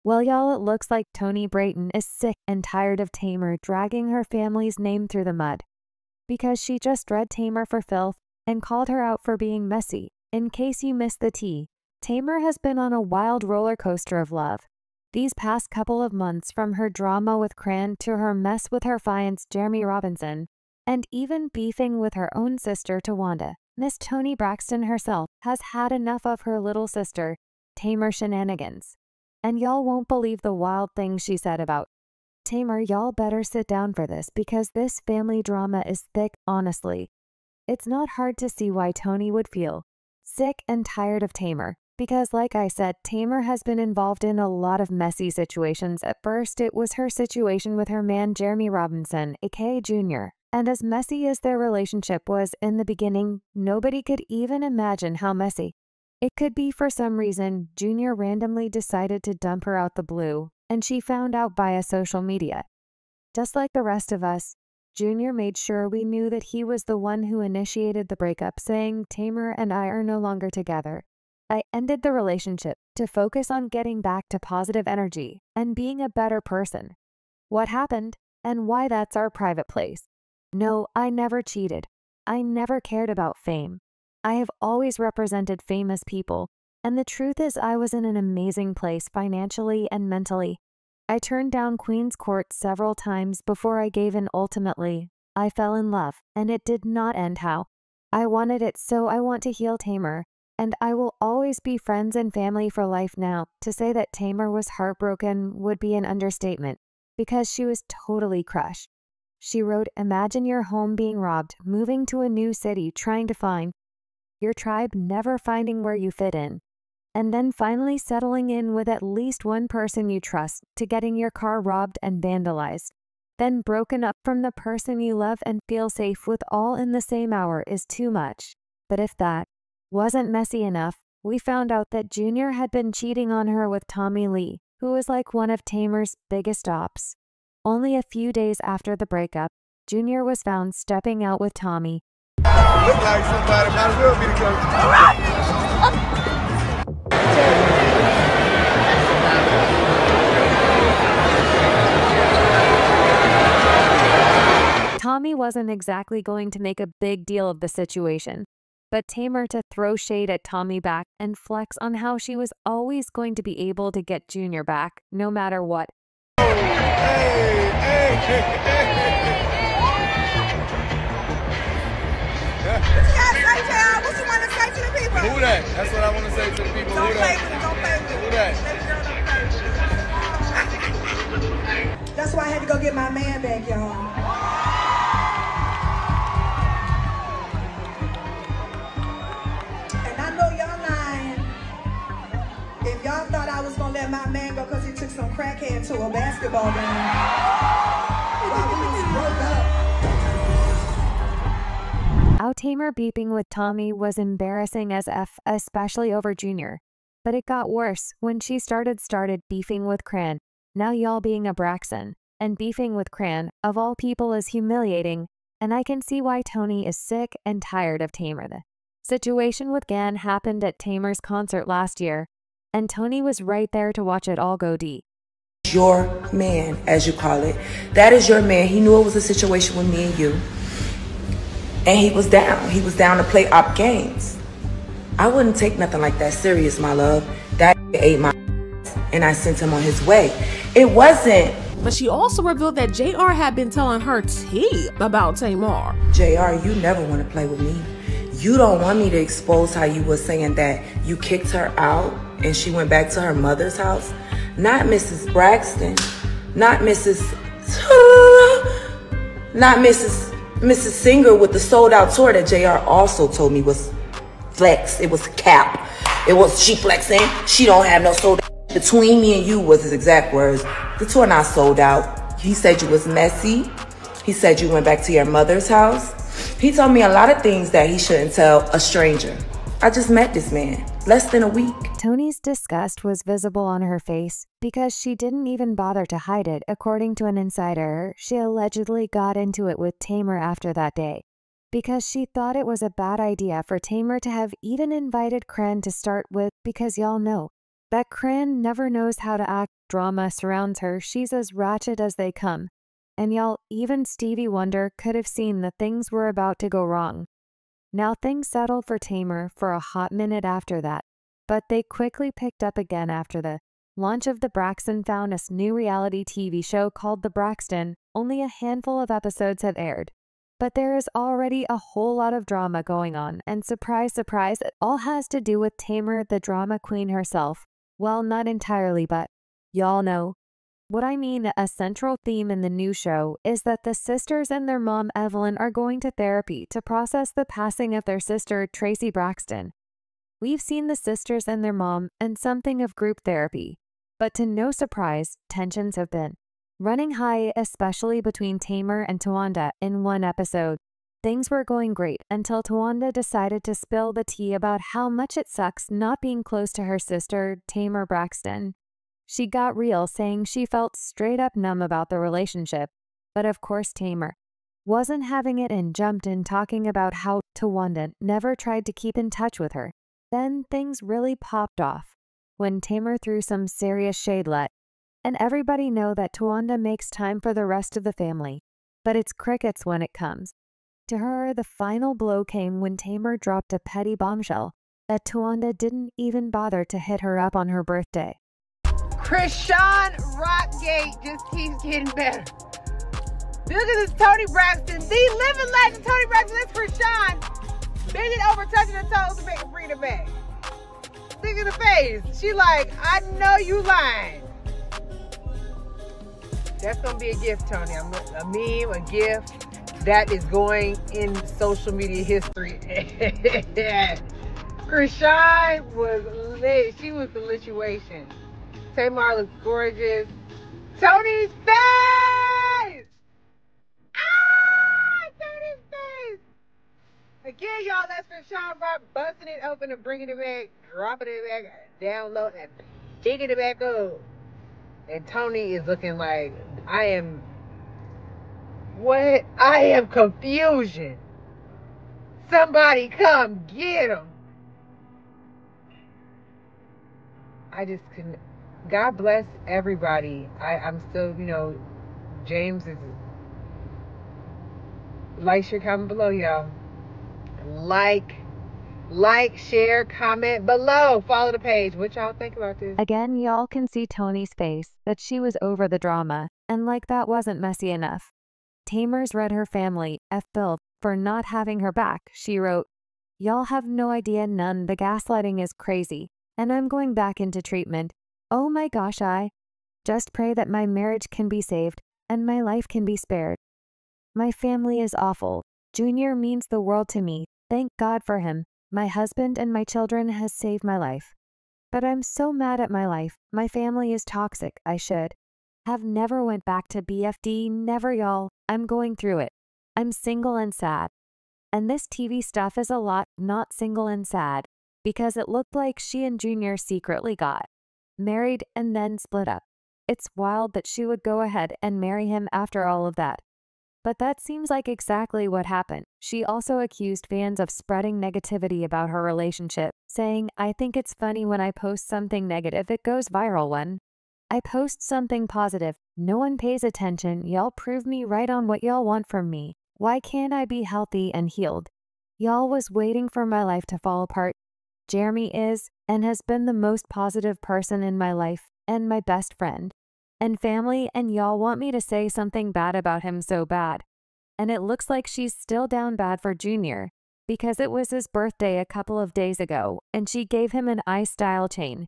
Well, y'all, it looks like Toni Braxton is sick and tired of Tamar dragging her family's name through the mud, because she just read Tamar for filth and called her out for being messy. In case you missed the tea, Tamar has been on a wild roller coaster of love these past couple of months, from her drama with Cran to her mess with her fiance Jeremy Robinson, and even beefing with her own sister Towanda. Miss Toni Braxton herself has had enough of her little sister Tamar shenanigans. And y'all won't believe the wild things she said about Tamar. Y'all better sit down for this, because this family drama is thick, honestly. It's not hard to see why Toni would feel sick and tired of Tamar, because like I said, Tamar has been involved in a lot of messy situations. At first, it was her situation with her man Jeremy Robinson, aka Junior. And as messy as their relationship was in the beginning, nobody could even imagine how messy it could be. For some reason, Junior randomly decided to dump her out the blue, and she found out via social media. Just like the rest of us, Junior made sure we knew that he was the one who initiated the breakup, saying, "Tamar and I are no longer together. I ended the relationship to focus on getting back to positive energy and being a better person. What happened and why, that's our private place. No, I never cheated. I never cared about fame. I have always represented famous people, and the truth is I was in an amazing place financially and mentally. I turned down Queen's Court several times before I gave in. Ultimately, I fell in love, and it did not end how I wanted it, so I want to heal Tamar, and I will always be friends and family for life now." To say that Tamar was heartbroken would be an understatement, because she was totally crushed. She wrote, "Imagine your home being robbed, moving to a new city, trying to find your tribe, never finding where you fit in, and then finally settling in with at least one person you trust, to getting your car robbed and vandalized, then broken up from the person you love and feel safe with, all in the same hour, is too much." But if that wasn't messy enough, we found out that Junior had been cheating on her with Tommy Lee, who was like one of Tamar's biggest ops. Only a few days after the breakup, Junior was found stepping out with Tommy. Look like somebody might as well be the coach. Tommy wasn't exactly going to make a big deal of the situation, but Tamar to throw shade at Tommy back and flex on how she was always going to be able to get Junior back, no matter what. What you want to say to the people? Who that? That's what I want to say to the people. Don't Who play that? with it. Don't play with it. Who that? That's why I had to go get my man back, y'all. And I know y'all lying. If y'all thought I was going to let my man go because he took some crackhead to a basketball game, while we was broke up. How Tamar beeping with Tommy was embarrassing as F, especially over Junior. But it got worse when she started beefing with Cran. Now y'all, being a Braxton and beefing with Cran, of all people, is humiliating, and I can see why Toni is sick and tired of Tamar. The situation with Gan happened at Tamar's concert last year, and Toni was right there to watch it all go deep. Your man, as you call it, that is your man. He knew it was a situation with me and you. And he was down. He was down to play op games. I wouldn't take nothing like that serious, my love. That ate my and I sent him on his way. It wasn't. But she also revealed that JR had been telling her tea about Tamar. JR, you never want to play with me. You don't want me to expose how you were saying that you kicked her out and she went back to her mother's house. Not Mrs. Braxton. Not Mrs. Mrs. Singer with the sold out tour that JR also told me was flex. It was cap. It was she flexing. She don't have no sold out. Between me and you was his exact words. The tour not sold out. He said you was messy. He said you went back to your mother's house. He told me a lot of things that he shouldn't tell a stranger. I just met this man less than a week. Toni's disgust was visible on her face because she didn't even bother to hide it. According to an insider, she allegedly got into it with Tamar after that day because she thought it was a bad idea for Tamar to have even invited Cran to start with, because y'all know That Cran never knows how to act. Drama surrounds her. She's as ratchet as they come. And y'all, even Stevie Wonder could have seen that things were about to go wrong. Now things settled for Tamar for a hot minute after that, but they quickly picked up again after the launch of the Braxton found us new reality TV show called The Braxton. Only a handful of episodes have aired. But there is already a whole lot of drama going on, and surprise, surprise, it all has to do with Tamar, the drama queen herself. Well, not entirely, but y'all know. What I mean, a central theme in the new show is that the sisters and their mom, Evelyn, are going to therapy to process the passing of their sister, Toni Braxton. We've seen the sisters and their mom and something of group therapy, but to no surprise, tensions have been running high, especially between Tamar and Towanda in one episode. Things were going great until Towanda decided to spill the tea about how much it sucks not being close to her sister, Tamar Braxton. She got real, saying she felt straight up numb about the relationship, but of course Tamar wasn't having it and jumped in talking about how Towanda never tried to keep in touch with her. Then things really popped off when Tamar threw some serious shade and everybody know that Towanda makes time for the rest of the family, but it's crickets when it comes. To her, the final blow came when Tamar dropped a petty bombshell that Towanda didn't even bother to hit her up on her birthday. Krishan Rockgate just keeps getting better. Look at this Toni Braxton, the living legend Toni Braxton. That's Krishan bending over, touching her toes to make her bring it back. Look at the face. She like, I know you lying. That's gonna be a gift, Toni. A meme, a gift that is going in social media history. Krishan was lit. She was the lituation. Tamar looks gorgeous. Toni's face! Ah! Toni's face! Again, y'all, that's Krishan Rock busting it open and bringing it back, dropping it back down low, and picking it back up. And Toni is looking like, I am confusion. Somebody come get him. I just couldn't. God bless everybody. I'm still, James is. Like, share, comment below, y'all. Like, share, comment below. Follow the page. What y'all think about this? Again, y'all can see Toni's face, that she was over the drama, and like that wasn't messy enough. Tamar's read her family, F. Bill, for not having her back. She wrote, "Y'all have no idea, none. The gaslighting is crazy, and I'm going back into treatment. Oh my gosh, I just pray that my marriage can be saved and my life can be spared. My family is awful. Junior means the world to me. Thank God for him. My husband and my children has saved my life. But I'm so mad at my life. My family is toxic. I should have never went back to BFD. Never, y'all. I'm going through it. I'm single and sad. And this TV stuff is a lot not single and sad, because it looked like she and Junior secretly got married and then split up. It's wild that she would go ahead and marry him after all of that. But that seems like exactly what happened. She also accused fans of spreading negativity about her relationship, saying, I think it's funny when I post something negative, it goes viral when I post something positive. No one pays attention. Y'all prove me right on what y'all want from me. Why can't I be healthy and healed? Y'all was waiting for my life to fall apart. Jeremy is and has been the most positive person in my life and my best friend and family, and y'all want me to say something bad about him so bad. And it looks like she's still down bad for Junior because it was his birthday a couple of days ago and she gave him an I-style chain.